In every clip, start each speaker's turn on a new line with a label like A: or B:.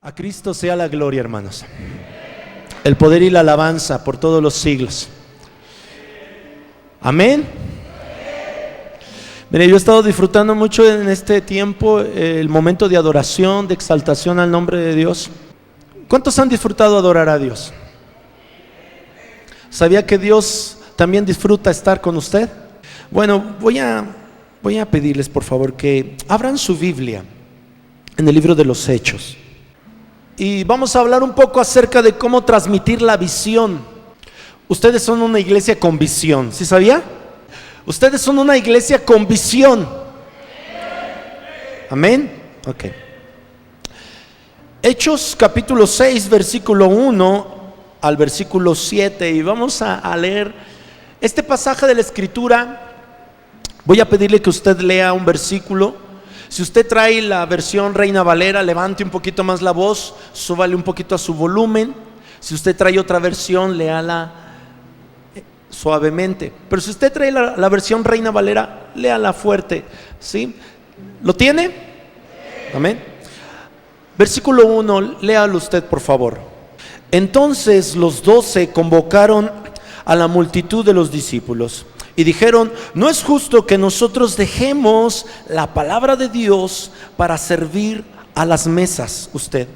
A: A Cristo sea la gloria, hermanos. El poder y la alabanza por todos los siglos. Amén. Mire, yo he estado disfrutando mucho en este tiempo el momento de adoración, de exaltación al nombre de Dios. ¿Cuántos han disfrutado adorar a Dios? ¿Sabía que Dios también disfruta estar con usted? Bueno, voy a pedirles por favor que abran su Biblia en el libro de los Hechos. Y vamos a hablar un poco acerca de cómo transmitir la visión. Ustedes son una iglesia con visión, ¿sí sabía? Ustedes son una iglesia con visión. Amén. Ok. Hechos capítulo 6, versículo 1 al versículo 7. Y vamos a leer este pasaje de la Escritura. Voy a pedirle que usted lea un versículo. Si usted trae la versión Reina Valera, levante un poquito más la voz, súbale un poquito a su volumen. Si usted trae otra versión, léala suavemente. Pero si usted trae la versión Reina Valera, léala fuerte, ¿sí? ¿Lo tiene? Amén. Versículo 1, léalo usted por favor. Entonces los 12 convocaron a la multitud de los discípulos y dijeron: no es justo que nosotros dejemos la palabra de Dios para servir a las mesas, usted.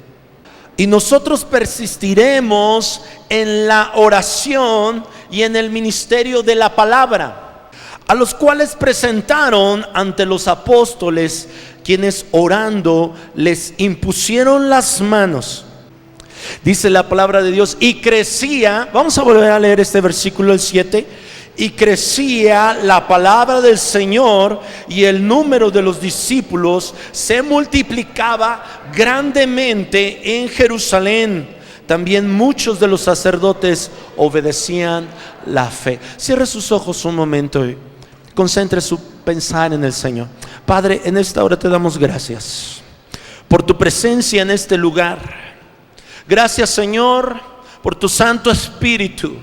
A: Y nosotros persistiremos en la oración y en el ministerio de la palabra, a los cuales presentaron ante los apóstoles, quienes orando les impusieron las manos. Dice la palabra de Dios, y crecía, vamos a volver a leer este versículo, el 7. Y crecía la palabra del Señor y el número de los discípulos se multiplicaba grandemente en Jerusalén. También muchos de los sacerdotes obedecían la fe. Cierre sus ojos un momento y concentre su pensar en el Señor. Padre, en esta hora te damos gracias por tu presencia en este lugar. Gracias, Señor, por tu Santo Espíritu.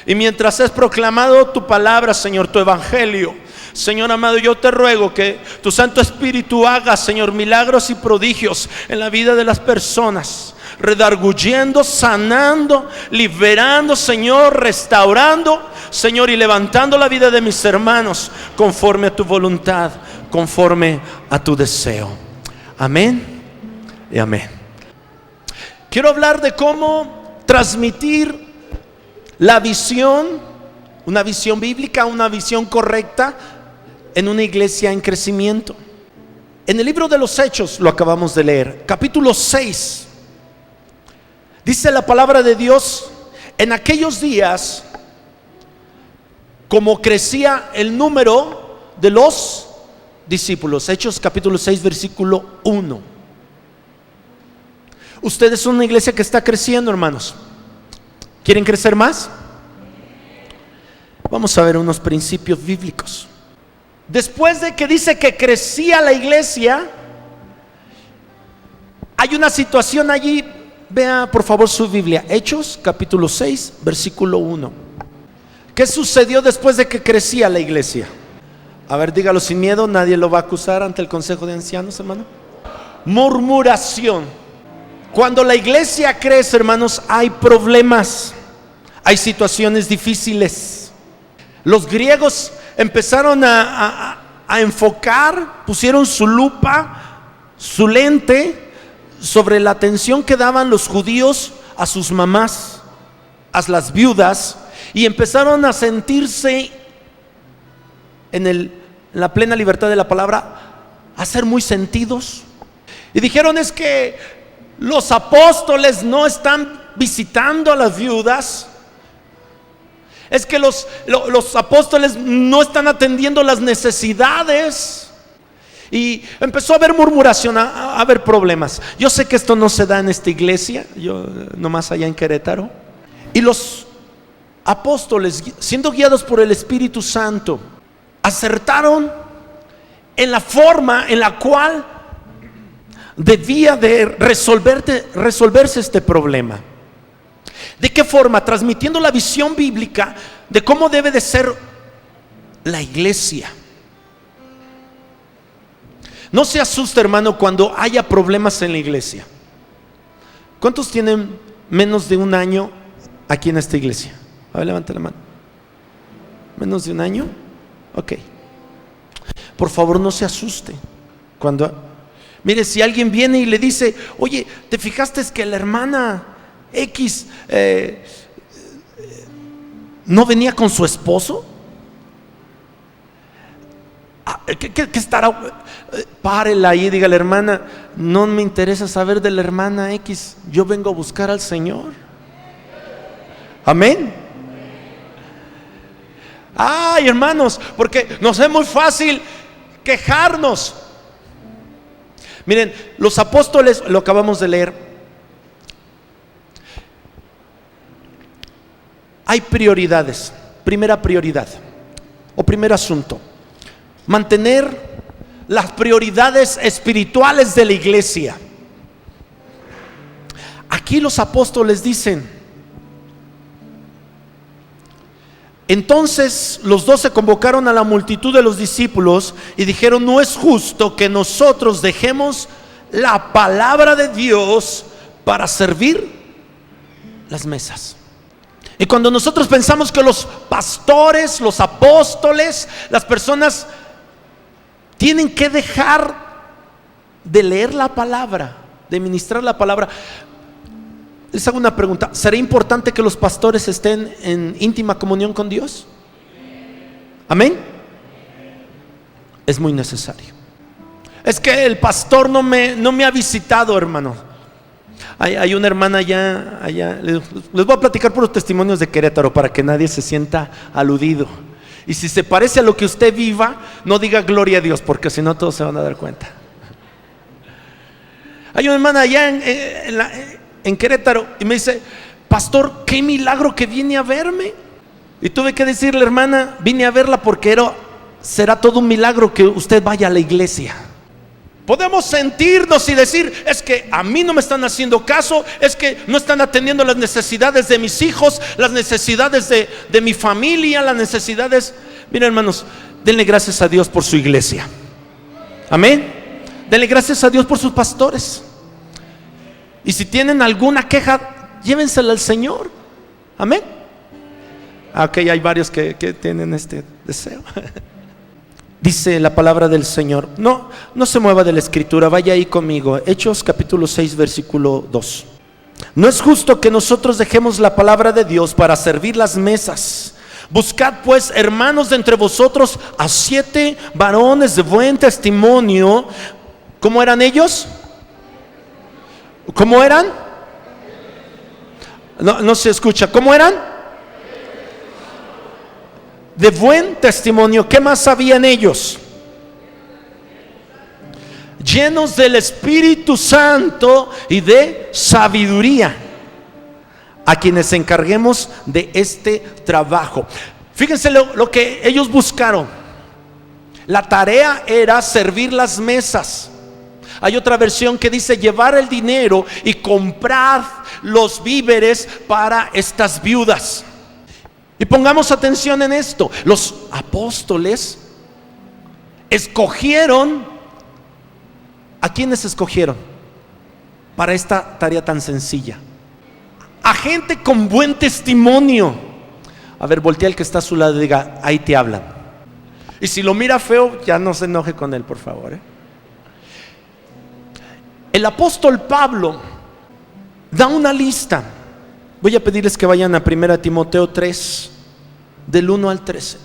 A: Y mientras es proclamado tu palabra, Señor, tu evangelio, Señor amado, yo te ruego que tu Santo Espíritu haga, Señor, milagros y prodigios en la vida de las personas, redarguyendo, sanando, liberando, Señor, restaurando, Señor, y levantando la vida de mis hermanos conforme a tu voluntad, conforme a tu deseo. Amén y amén. Quiero hablar de cómo transmitir la visión, una visión bíblica, una visión correcta en una iglesia en crecimiento. En el libro de los Hechos, lo acabamos de leer, capítulo 6, dice la palabra de Dios: en aquellos días, como crecía el número de los discípulos. Hechos capítulo 6, versículo 1. Ustedes son una iglesia que está creciendo, hermanos. ¿Quieren crecer más? Vamos a ver unos principios bíblicos. Después de que dice que crecía la iglesia, hay una situación allí. Vea por favor su Biblia, Hechos capítulo 6, versículo 1. ¿Qué sucedió después de que crecía la iglesia? A ver, dígalo sin miedo, nadie lo va a acusar ante el consejo de ancianos, hermano. Murmuración. Cuando la iglesia crece, hermanos, hay problemas, hay situaciones difíciles. Los griegos empezaron a enfocar, pusieron su lupa, su lente sobre la atención que daban los judíos a sus mamás, a las viudas, y empezaron a sentirse en la plena libertad de la palabra, a ser muy sentidos. Y dijeron: es que los apóstoles no están visitando a las viudas, es que los apóstoles no están atendiendo las necesidades. Y empezó a haber murmuración, a haber problemas. Yo sé que esto no se da en esta iglesia, yo nomás allá en Querétaro. Y los apóstoles, siendo guiados por el Espíritu Santo, acertaron en la forma en la cual debía de resolverse este problema. ¿De qué forma? Transmitiendo la visión bíblica de cómo debe de ser la iglesia. No se asuste, hermano, cuando haya problemas en la iglesia. ¿Cuántos tienen menos de un año aquí en esta iglesia? A ver, levante la mano. ¿Menos de un año? Ok. Por favor, no se asuste. Mire, si alguien viene y le dice: oye, ¿te fijaste que la hermana X no venía con su esposo? ¿Qué estará? Párela ahí y dígale: hermana, no me interesa saber de la hermana X, yo vengo a buscar al Señor. Amén. Ay, hermanos, porque nos es muy fácil quejarnos. Miren, los apóstoles, lo acabamos de leer, hay prioridades. Primera prioridad o primer asunto: mantener las prioridades espirituales de la iglesia. Aquí los apóstoles dicen: entonces los 12 convocaron a la multitud de los discípulos y dijeron: no es justo que nosotros dejemos la palabra de Dios para servir las mesas. Y cuando nosotros pensamos que los pastores, los apóstoles, las personas tienen que dejar de leer la palabra, de ministrar la palabra, les hago una pregunta: ¿será importante que los pastores estén en íntima comunión con Dios? Amén. Es muy necesario. Es que el pastor no me ha visitado, hermano. Hay una hermana allá. Les voy a platicar por los testimonios de Querétaro para que nadie se sienta aludido. Y si se parece a lo que usted viva, no diga gloria a Dios, porque si no todos se van a dar cuenta. Hay una hermana allá en Querétaro y me dice: pastor, qué milagro que viene a verme. Y tuve que decirle: hermana, vine a verla porque será todo un milagro que usted vaya a la iglesia. Podemos sentirnos y decir: es que a mí no me están haciendo caso, es que no están atendiendo las necesidades de mis hijos, las necesidades de mi familia, las necesidades. Miren, hermanos, denle gracias a Dios por su iglesia. Amén. Denle gracias a Dios por sus pastores. Y si tienen alguna queja, llévensela al Señor. Amén. Ok, hay varios que tienen este deseo. Dice la palabra del Señor. No se mueva de la escritura, vaya ahí conmigo. Hechos capítulo 6 versículo 2. No es justo que nosotros dejemos la palabra de Dios para servir las mesas. Buscad pues, hermanos, de entre vosotros a 7 varones de buen testimonio. ¿Cómo eran ellos? ¿Cómo eran? No se escucha. ¿Cómo eran? De buen testimonio. ¿Qué más sabían ellos? Llenos del Espíritu Santo y de sabiduría, a quienes encarguemos de este trabajo. Fíjense lo que ellos buscaron. La tarea era servir las mesas. Hay otra versión que dice llevar el dinero y comprar los víveres para estas viudas. Y pongamos atención en esto: los apóstoles escogieron. ¿A quiénes escogieron para esta tarea tan sencilla? A gente con buen testimonio. A ver, voltea al que está a su lado y diga: ahí te hablan. Y si lo mira feo, ya no se enoje con él, por favor. El apóstol Pablo da una lista. Voy a pedirles que vayan a 1 Timoteo 3, del 1 al 13.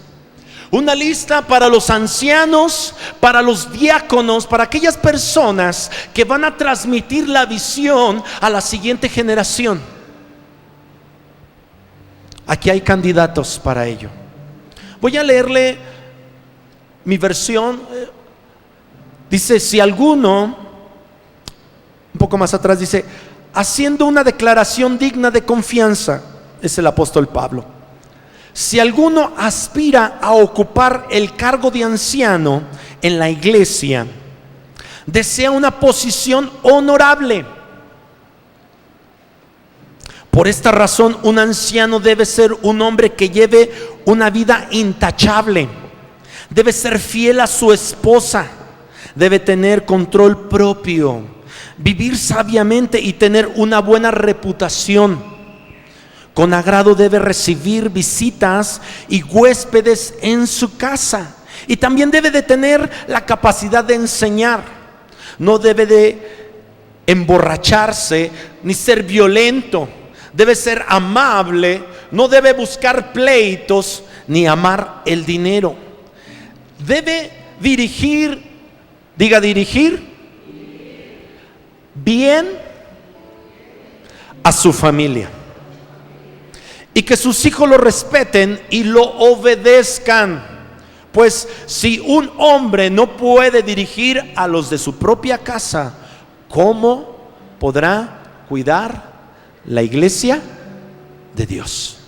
A: Una lista para los ancianos, para los diáconos, para aquellas personas que van a transmitir la visión a la siguiente generación. Aquí hay candidatos para ello. Voy a leerle mi versión. Dice: si alguno, un poco más atrás dice: haciendo una declaración digna de confianza. Es el apóstol Pablo. Si alguno aspira a ocupar el cargo de anciano en la iglesia, desea una posición honorable. Por esta razón, un anciano debe ser un hombre que lleve una vida intachable. Debe ser fiel a su esposa. Debe tener control propio. vivir sabiamente y tener una buena reputación. Con agrado debe recibir visitas y huéspedes en su casa. Y también debe de tener la capacidad de enseñar. No debe de emborracharse ni ser violento. Debe ser amable. No debe buscar pleitos ni amar el dinero. Debe dirigir, diga dirigir, bien a su familia. Y que sus hijos lo respeten y lo obedezcan. Pues si un hombre no puede dirigir a los de su propia casa, ¿cómo podrá cuidar la iglesia de Dios?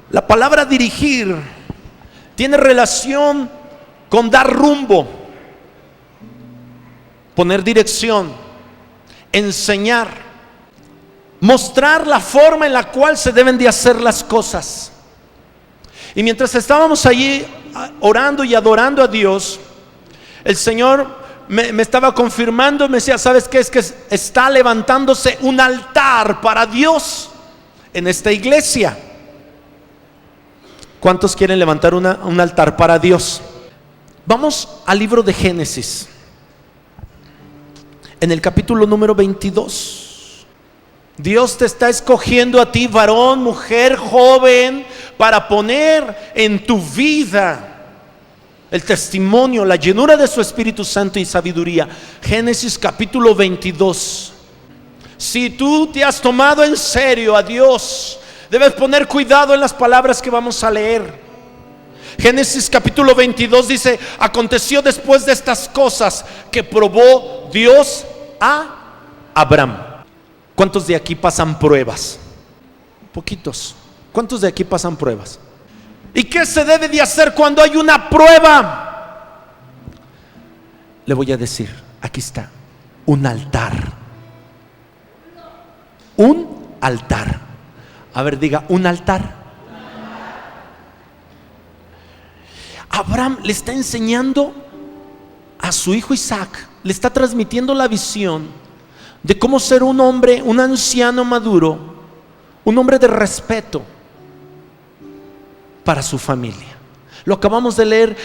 A: La palabra dirigir tiene relación con dar rumbo, poner dirección, enseñar, mostrar la forma en la cual se deben de hacer las cosas. Y mientras estábamos allí orando y adorando a Dios, el Señor me estaba confirmando, me decía, ¿sabes qué? Es que está levantándose un altar para Dios en esta iglesia. ¿Cuántos quieren levantar un altar para Dios? Vamos al libro de Génesis, en el capítulo número 22. Dios te está escogiendo a ti, varón, mujer, joven, para poner en tu vida el testimonio, la llenura de su Espíritu Santo y sabiduría. Génesis capítulo 22. Si tú te has tomado en serio a Dios, debes poner cuidado en las palabras que vamos a leer. Génesis capítulo 22 dice: aconteció después de estas cosas que probó Dios a Abraham. ¿Cuántos de aquí pasan pruebas? Poquitos. ¿Cuántos de aquí pasan pruebas? ¿Y qué se debe de hacer cuando hay una prueba? Le voy a decir, aquí está, un altar. Un altar. A ver, diga, un altar. Abraham le está enseñando a su hijo Isaac, le está transmitiendo la visión de cómo ser un hombre, un anciano maduro, un hombre de respeto para su familia. Lo acabamos de leer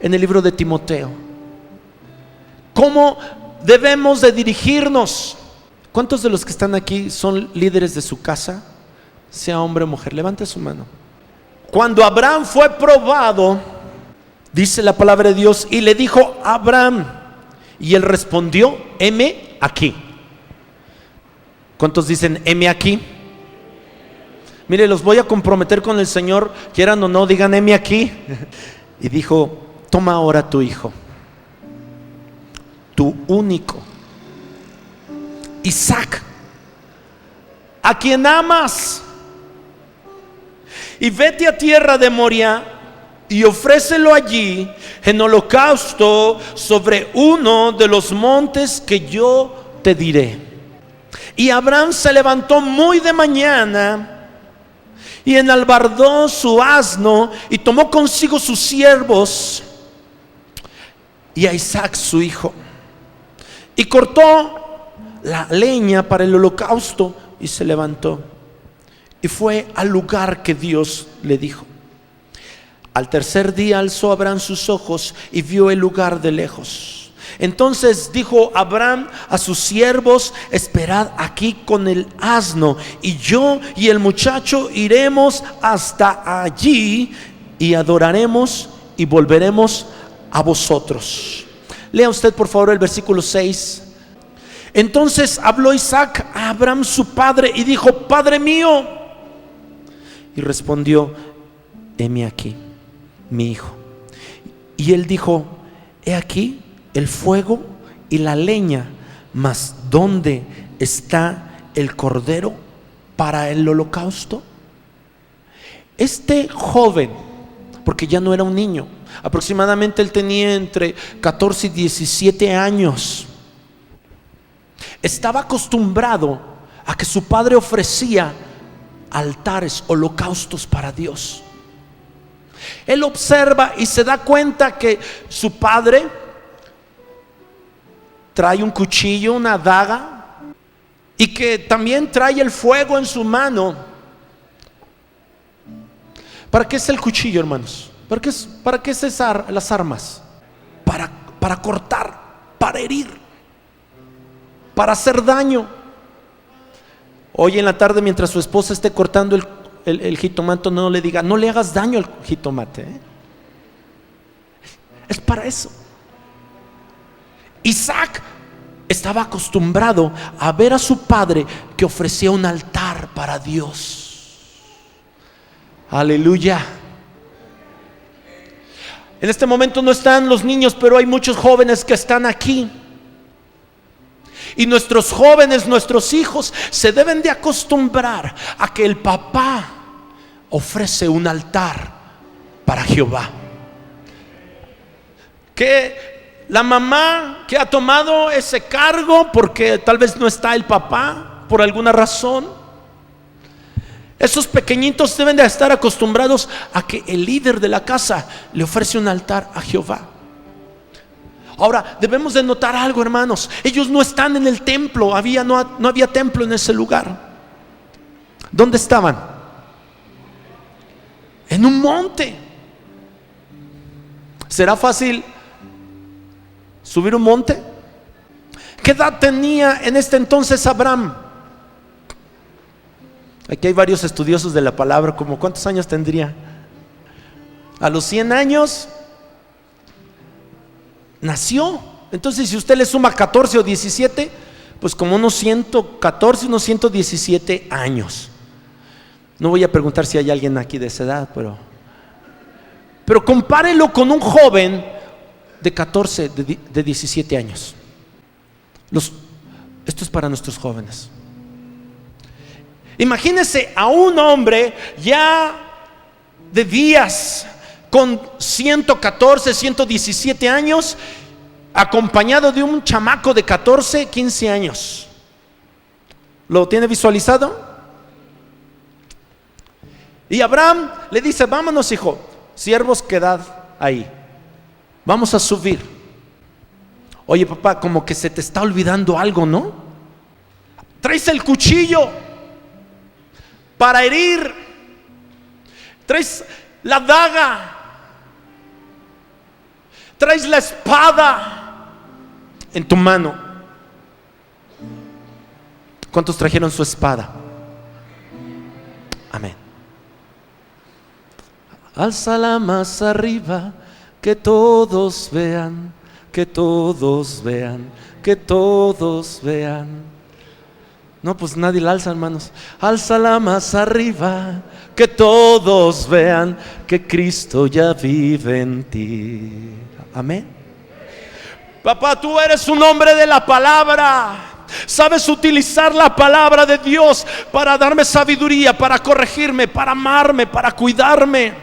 A: en el libro de Timoteo. ¿Cómo debemos de dirigirnos? ¿Cuántos de los que están aquí son líderes de su casa? Sea hombre o mujer, levante su mano. Cuando Abraham fue probado, dice la palabra de Dios, y le dijo a Abraham, y él respondió: heme aquí. ¿Cuántos dicen heme aquí? Mire, los voy a comprometer con el Señor, quieran o no, digan heme aquí. Y dijo: toma ahora tu hijo, tu único, Isaac, a quien amas, y vete a tierra de Moria y ofrécelo allí en holocausto sobre uno de los montes que yo te diré. Y Abraham se levantó muy de mañana y enalbardó su asno y tomó consigo sus siervos y a Isaac su hijo, y cortó la leña para el holocausto y se levantó y fue al lugar que Dios le dijo. Al tercer día alzó Abraham sus ojos y vio el lugar de lejos. Entonces dijo Abraham a sus siervos: esperad aquí con el asno, y yo y el muchacho iremos hasta allí y adoraremos y volveremos a vosotros. Lea usted por favor el versículo 6. Entonces habló Isaac a Abraham su padre y dijo: Padre mío. Y respondió: heme aquí, mi hijo. Y él dijo: he aquí el fuego y la leña, mas ¿dónde está el cordero para el holocausto? Este joven, porque ya no era un niño, aproximadamente él tenía entre 14 y 17 años, estaba acostumbrado a que su padre ofrecía altares, holocaustos para Dios. Él observa y se da cuenta que su padre trae un cuchillo, una daga, y que también trae el fuego en su mano. ¿Para qué es el cuchillo, hermanos? ¿Para qué es las armas? Para cortar, para herir, para hacer daño. Hoy en la tarde, mientras su esposa esté cortando el jitomate, no le diga, no le hagas daño al jitomate, ¿eh? Es para eso. Isaac estaba acostumbrado a ver a su padre que ofrecía un altar para Dios. Aleluya. En este momento no están los niños, pero hay muchos jóvenes que están aquí. Y nuestros jóvenes, nuestros hijos, se deben de acostumbrar a que el papá ofrece un altar para Jehová. Que la mamá que ha tomado ese cargo, porque tal vez no está el papá por alguna razón, esos pequeñitos deben de estar acostumbrados a que el líder de la casa le ofrece un altar a Jehová. Ahora, debemos de notar algo, hermanos. Ellos no están en el templo. No había templo en ese lugar. ¿Dónde estaban? En un monte. ¿Será fácil subir un monte? ¿Qué edad tenía en este entonces Abraham? Aquí hay varios estudiosos de la palabra. ¿Cómo cuántos años tendría? A los 100 años nació. Entonces, si usted le suma 14 o 17, pues como unos 114, unos 117 años. No voy a preguntar si hay alguien aquí de esa edad, pero compárelo con un joven de 14, de 17 años. Esto es para nuestros jóvenes. Imagínese a un hombre ya de días, con 114, 117 años, acompañado de un chamaco de 14, 15 años. ¿Lo tiene visualizado? Y Abraham le dice: vámonos, hijo, siervos, quedad ahí, vamos a subir. Oye, papá, como que se te está olvidando algo, ¿no? Traes el cuchillo para herir, traes la daga, traes la espada en tu mano. ¿Cuántos trajeron su espada? Amén. Álzala más arriba, que todos vean, que todos vean, que todos vean. No, pues nadie la alza, hermanos. Álzala más arriba, que todos vean que Cristo ya vive en ti. Amén. Papá, tú eres un hombre de la palabra. Sabes utilizar la palabra de Dios para darme sabiduría, para corregirme, para amarme, para cuidarme.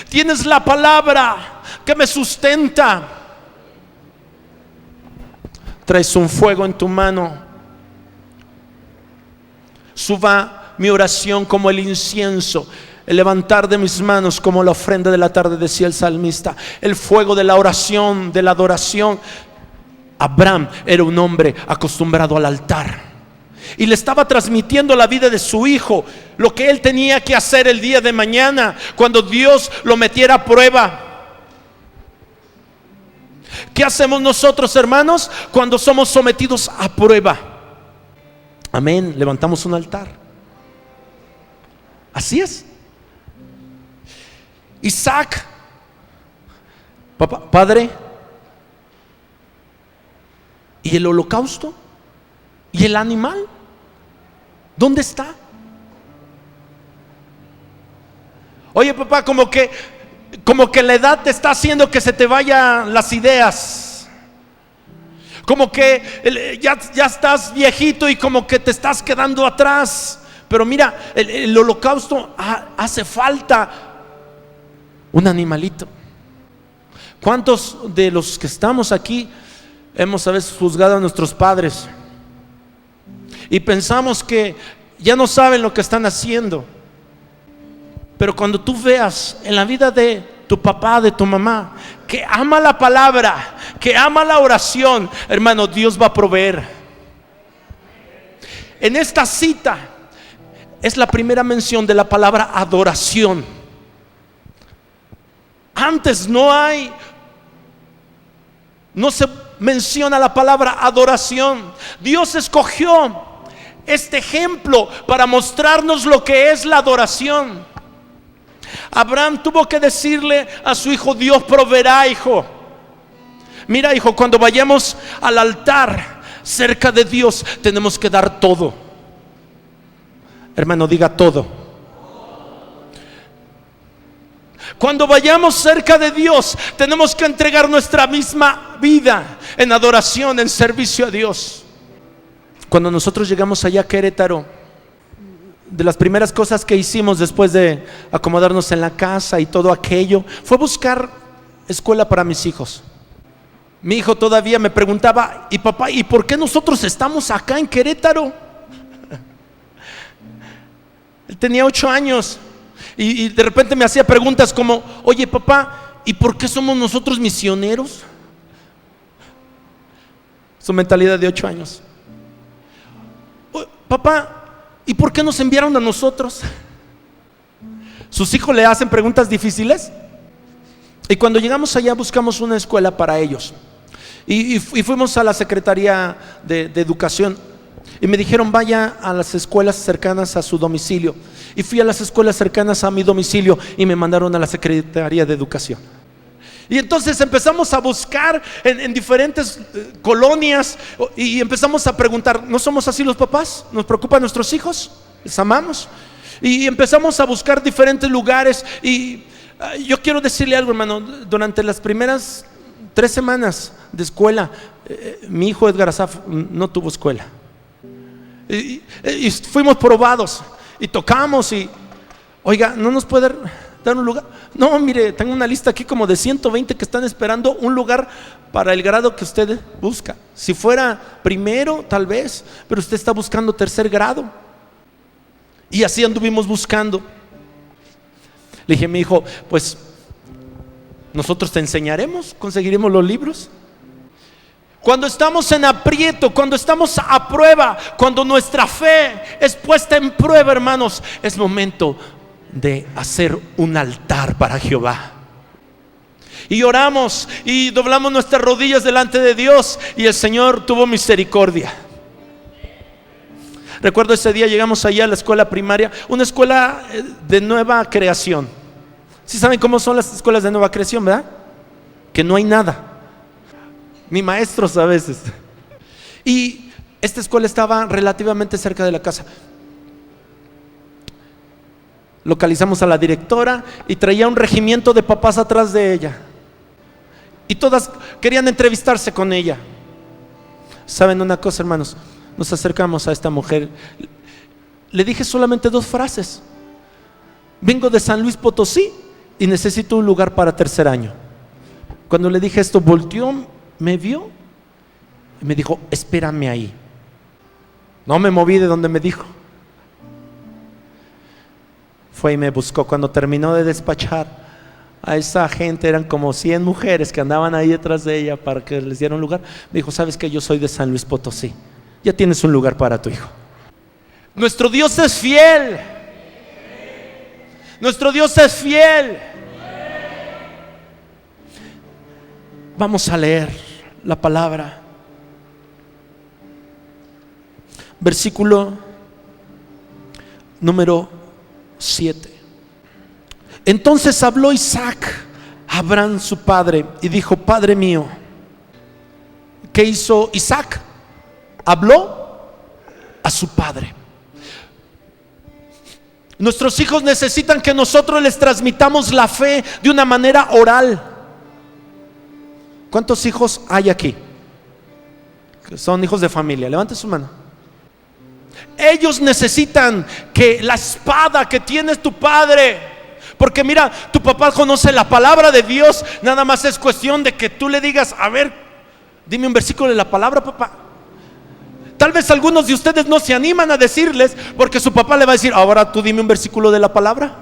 A: Tienes la palabra que me sustenta. Traes un fuego en tu mano. Suba mi oración como el incienso, el levantar de mis manos como la ofrenda de la tarde, decía el salmista. El fuego de la oración, de la adoración. Abraham era un hombre acostumbrado al altar, y le estaba transmitiendo la vida de su hijo, lo que él tenía que hacer el día de mañana, cuando Dios lo metiera a prueba. ¿Qué hacemos nosotros, hermanos, cuando somos sometidos a prueba? Amén, levantamos un altar. Así es. Isaac, papá, padre, ¿y el holocausto? ¿Y el animal? ¿Dónde está? Oye, papá, como que la edad te está haciendo que se te vayan las ideas. Como que ya estás viejito y como que te estás quedando atrás. Pero mira, el holocausto hace falta un animalito. ¿Cuántos de los que estamos aquí hemos a veces juzgado a nuestros padres y pensamos que ya no saben lo que están haciendo? Pero cuando tú veas en la vida de tu papá, de tu mamá, que ama la palabra, que ama la oración, hermano, Dios va a proveer. En esta cita es la primera mención de la palabra adoración. Antes no se menciona la palabra adoración. Dios escogió este ejemplo para mostrarnos lo que es la adoración. Abraham tuvo que decirle a su hijo: Dios proveerá, hijo. Mira, hijo, cuando vayamos al altar cerca de Dios, tenemos que dar todo. Hermano, diga todo. Cuando vayamos cerca de Dios, tenemos que entregar nuestra misma vida en adoración, en servicio a Dios. Cuando nosotros llegamos allá a Querétaro, de las primeras cosas que hicimos después de acomodarnos en la casa y todo aquello, fue buscar escuela para mis hijos. Mi hijo todavía me preguntaba: y papá, ¿y por qué nosotros estamos acá en Querétaro? Él tenía 8 años y de repente me hacía preguntas como: oye papá, ¿y por qué somos nosotros misioneros? Su mentalidad de 8 años. Papá, ¿y por qué nos enviaron a nosotros? ¿Sus hijos le hacen preguntas difíciles? Y cuando llegamos allá buscamos una escuela para ellos. Y fuimos a la Secretaría de Educación. Y me dijeron: vaya a las escuelas cercanas a su domicilio. Y fui a las escuelas cercanas a mi domicilio y me mandaron a la Secretaría de Educación. Y entonces empezamos a buscar en diferentes colonias y empezamos a preguntar: ¿no somos así los papás? ¿Nos preocupan nuestros hijos? ¿Les amamos? Y empezamos a buscar diferentes lugares. Y yo quiero decirle algo, hermano. Durante las primeras 3 semanas de escuela, mi hijo Edgar Asaf no tuvo escuela. Y fuimos probados y tocamos y: oiga, ¿no nos puede dar un lugar? No, mire, tengo una lista aquí como de 120 que están esperando un lugar para el grado que usted busca. Si fuera primero, tal vez, pero usted está buscando 3er grado. Y así anduvimos buscando. Le dije a mi hijo: pues nosotros te enseñaremos, conseguiremos los libros. Cuando estamos en aprieto, cuando estamos a prueba, cuando nuestra fe es puesta en prueba, hermanos, es momento de hacer un altar para Jehová. Y oramos y doblamos nuestras rodillas delante de Dios, y el Señor tuvo misericordia. Recuerdo ese día llegamos allá a la escuela primaria, una escuela de nueva creación. ¿Sí saben cómo son las escuelas de nueva creación, verdad? Que no hay nada, ni maestros a veces. Y esta escuela estaba relativamente cerca de la casa. Localizamos a la directora y traía un regimiento de papás atrás de ella. Y todas querían entrevistarse con ella. ¿Saben una cosa, hermanos? Nos acercamos a esta mujer. Le dije solamente 2 frases: vengo de San Luis Potosí y necesito un lugar para 3er año. Cuando le dije esto, volteó, me vio y me dijo: espérame ahí. No me moví de donde me dijo. Fue y me buscó. Cuando terminó de despachar a esa gente, eran como 100 mujeres que andaban ahí detrás de ella para que les diera un lugar. Me dijo: ¿sabes qué? Yo soy de San Luis Potosí. Ya tienes un lugar para tu hijo. Nuestro Dios es fiel. Nuestro Dios es fiel. Vamos a leer la palabra. Versículo número 7. Entonces habló Isaac a Abraham su padre y dijo: Padre mío. ¿Qué hizo Isaac? Habló a su padre. Nuestros hijos necesitan que nosotros les transmitamos la fe de una manera oral. ¿Cuántos hijos hay aquí que son hijos de familia? Levante su mano. Ellos necesitan que la espada que tiene tu padre, porque mira, tu papá conoce la palabra de Dios. Nada más es cuestión de que tú le digas: a ver, dime un versículo de la palabra, papá. Tal vez algunos de ustedes no se animan a decirles, porque su papá le va a decir: ahora tú dime un versículo de la palabra.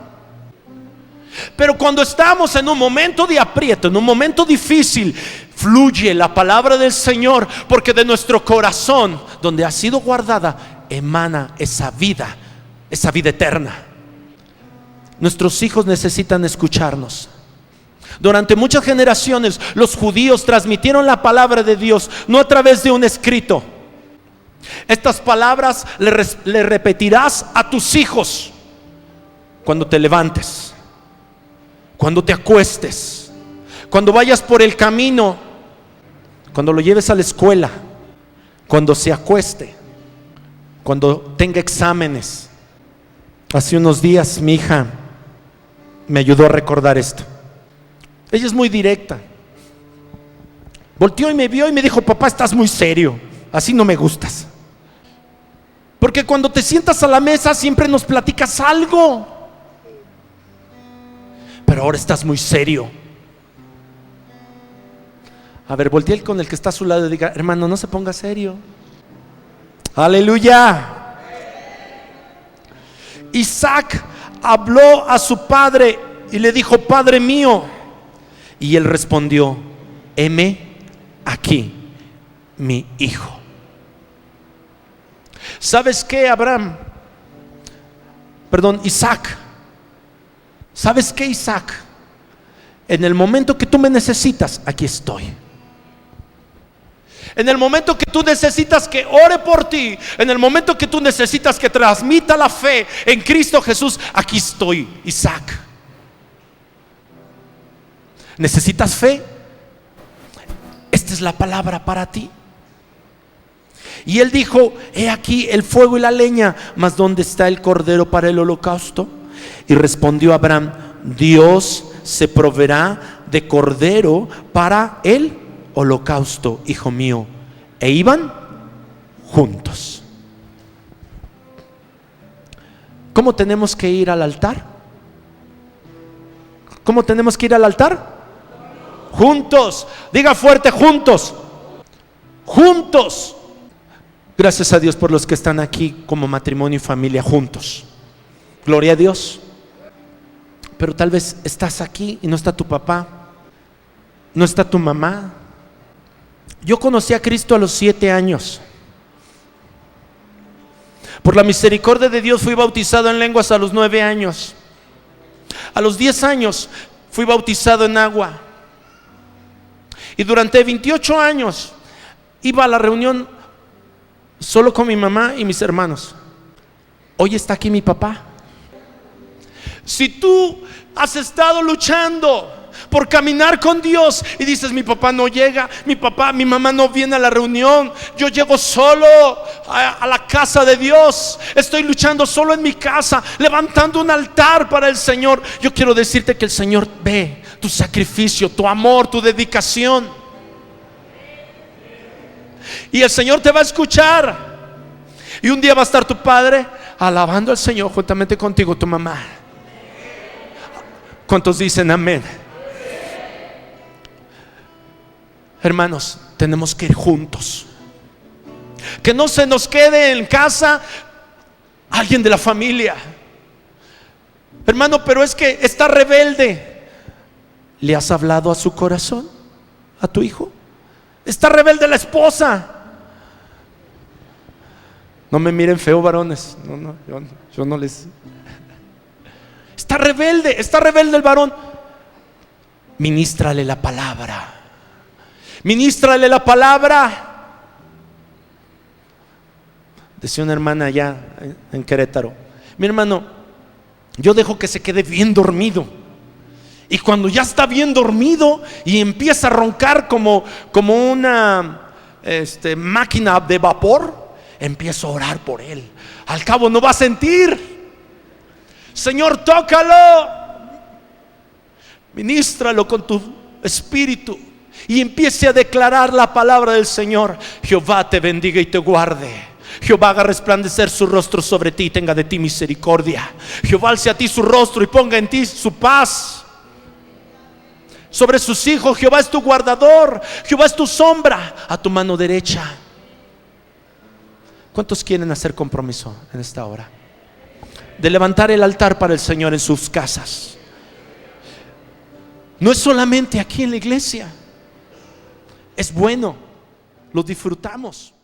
A: Pero cuando estamos en un momento de aprieto, en un momento difícil, fluye la palabra del Señor, porque de nuestro corazón, donde ha sido guardada, emana esa vida eterna. Nuestros hijos necesitan escucharnos. Durante muchas generaciones los judíos transmitieron la palabra de Dios no a través de un escrito. Estas palabras le repetirás a tus hijos cuando te levantes, cuando te acuestes, cuando vayas por el camino, cuando lo lleves a la escuela, cuando se acueste, cuando tenga exámenes. Hace unos días mi hija me ayudó a recordar esto. Ella es muy directa. Volteó y me vio y me dijo: papá, estás muy serio, así no me gustas. Porque cuando te sientas a la mesa siempre nos platicas algo, pero ahora estás muy serio. A ver, voltea con el que está a su lado y diga: hermano, no se ponga serio. Aleluya. Isaac habló a su padre y le dijo: Padre mío. Y él respondió: heme aquí, mi hijo. ¿Sabes qué, Isaac? ¿Sabes qué, Isaac? En el momento que tú me necesitas, aquí estoy. En el momento que tú necesitas que ore por ti, en el momento que tú necesitas que transmita la fe en Cristo Jesús, aquí estoy, Isaac. ¿Necesitas fe? Esta es la palabra para ti. Y él dijo: he aquí el fuego y la leña, mas ¿dónde está el cordero para el holocausto? Y respondió Abraham: Dios se proveerá de cordero para el holocausto, hijo mío. E iban juntos. ¿Cómo tenemos que ir al altar? ¿Cómo tenemos que ir al altar? Juntos. Diga fuerte: juntos. Juntos. Gracias a Dios por los que están aquí como matrimonio y familia juntos. Gloria a Dios. Pero tal vez estás aquí y no está tu papá, no está tu mamá. Yo conocí a Cristo a los 7 años. Por la misericordia de Dios fui bautizado en lenguas a los 9 años. A los 10 años fui bautizado en agua. Y durante 28 años iba a la reunión solo con mi mamá y mis hermanos. Hoy está aquí mi papá. Si tú has estado luchando por caminar con Dios y dices: mi papá no llega, mi mamá no viene a la reunión, yo llego solo a la casa de Dios, estoy luchando solo en mi casa, levantando un altar para el Señor. Yo quiero decirte que el Señor ve tu sacrificio, tu amor, tu dedicación, y el Señor te va a escuchar. Y un día va a estar tu padre alabando al Señor juntamente contigo, tu mamá. ¿Cuántos dicen amén? Hermanos, tenemos que ir juntos. Que no se nos quede en casa alguien de la familia. Hermano, pero es que está rebelde. ¿Le has hablado a su corazón? ¿A tu hijo? Está rebelde la esposa. No me miren feo, varones. Yo no les... Está rebelde el varón. Ministrale la palabra. Ministrale la palabra. Decía una hermana allá en Querétaro: mi hermano, yo dejo que se quede bien dormido, y cuando ya está bien dormido y empieza a roncar como una máquina de vapor, empiezo a orar por él. Al cabo no va a sentir. Señor, tócalo, ministralo con tu espíritu, y empiece a declarar la palabra del Señor. Jehová te bendiga y te guarde. Jehová haga resplandecer su rostro sobre ti y tenga de ti misericordia. Jehová alce a ti su rostro y ponga en ti su paz. Sobre sus hijos, Jehová es tu guardador, Jehová es tu sombra a tu mano derecha. ¿Cuántos quieren hacer compromiso en esta hora de levantar el altar para el Señor en sus casas? No es solamente aquí en la iglesia. Es bueno, lo disfrutamos.